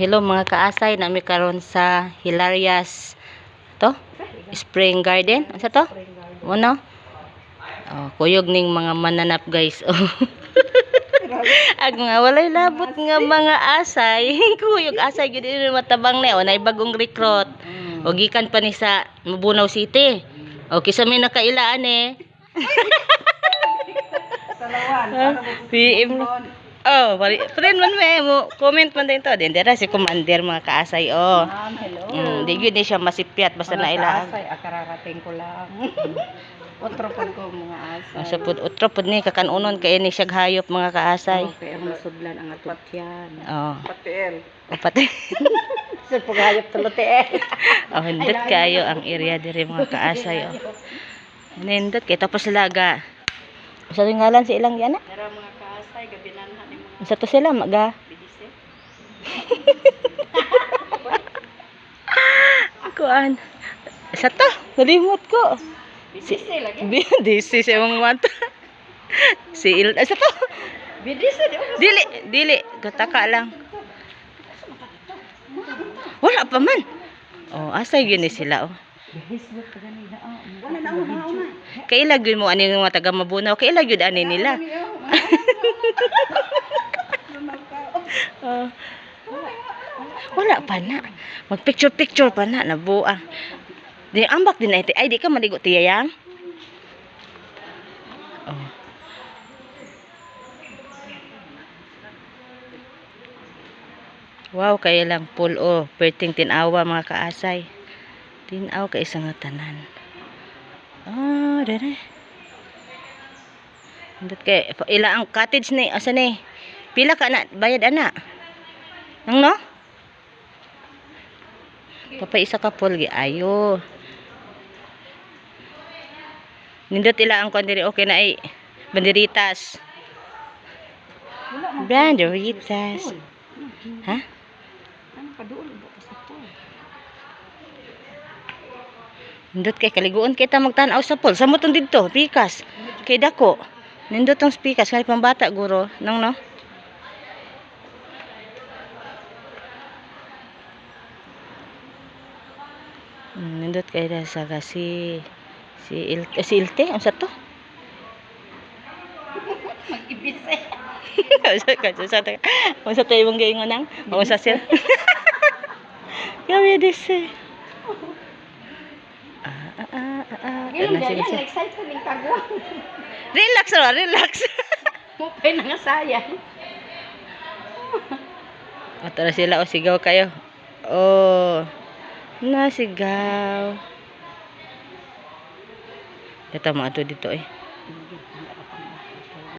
Hello mga kaasay, nami karon sa Hilarious to Spring Garden. Ano to? Ano? Oh, kuyog ning mga mananap guys. Oh. Ag nga walay labot nga mga asay. Kuyog asay gid ni matabang ni. O nay bagong recruit. O gikan pa ni sa Mabunaw City. O kisa may nakailaan eh. Salawan. PM. Oh, friend man mo comment man din to. Dendera si Commander mga kaasay oh. Hello. Di gyud ni siya masipyat basta na ilaan. Asay, akararating ko lang. Otro po ko mga asay. Sa pud utro pud ni kakanunon kay ni siya hayop mga kaasay. Okay, ang masudlan ang atot yan. Oh. Patiel. Pati. Sa paghayop tuluti eh. Oh, hindot kayo ang area diri mga kaasay oh. Nindot kay tapos laga. Sa ngalan si ilang yana? Pero mga kaasay gabinanhan ni mga Sa to sila maga. bidise. Kuan. Sa to, nalimot ko. Bidise lagi. This is yung mata. Si Il sa to. Bidise di ba? Dili, gataka lang. Wala pa man. Oh, asay gyud ni sila oh. Hisbot pa gani na. Wala na una. Kailag yun mo ani nga taga Mabunaw, kailag yun ani nila. Oh. Wala pa na. Mag-picture pa na nabuang. Di ambak din ay di ka maligo tiyayang. Oh. Wow, kaya lang pool oh, perting tinawa mga kaasay. Tinaw kay isang tanan. Ah, dere. Ndot kay ila ang cottage ni asa ni? Pila ka na bayad ana? Nang no? Kapay isa ka pool gi ayo. Nindot ila ang kon diri okay na ay banderitas. Banderitas. Ha? Ano pa doon ba sa pool? Nindot kay kaliguon kita magtan-aw sa pool. Sa moton didto, pikas. Kay dako. Nindot tong pikas kay pambata guro, nang no? Nindot kay da sa si Ilte, unsa to? Mag-ibise. Unsa to imong giingon nang? Unsa sila? Kami dise. Ngayon yan, excited ng kagwang. Relax ra, relax. Mupay na nga sayang. Tara sila o sigaw kayo. Oh. Nasigaw. Ito mga dito eh.